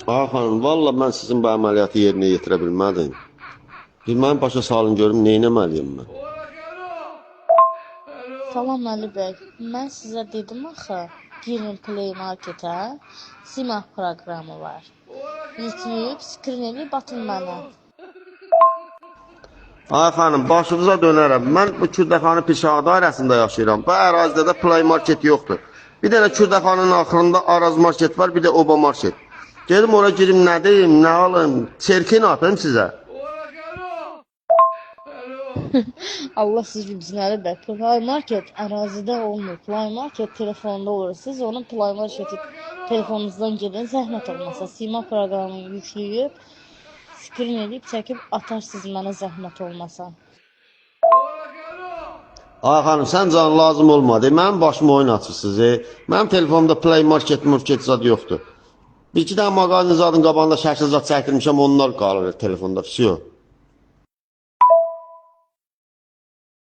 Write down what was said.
Ağa xanım, valla mən sizin bu əməliyyatı yerinə yetirə bilmədim. Bir mənim başa salın görüm, neynəməliyim mən? Salam Əli bəy. Mən sizə dedim axı, girin Play Market-ə. Simah proqramı var. Yükləyib, skrin edib atın mənə. Ağa xanım, başınıza dönərəm. Mən bu Kürdəxanı Pirşağı dairəsində yaşayıram. Bu ərazidə də Play Market yoxdur. Bir dənə Kürdəxanın axırında Araz Market var, bir də Oba Market. Gedim ora girim, nə deyim, nə alım, çerkin atım sizə. Allah siz bilsin Əli bəy. Play Market ərazidə olmur. Play Market telefonda olur. Siz onun Play Market telefonunuzdan girin, zəhmət olmasa. Simah proqramını yükləyib, skrin edib, çəkib atarsınız mənə zəhmət olmasa. Ağa xanım, sən can lazım olmadı. Mənim başıma oyun açırsınız. Mənim telefonumda Play Market zad yoxdur. Bir iki dənə mağazin zadın qabağında şəkil zad çəkdirmişəm, onlar qalır telefonda. Fisiyo.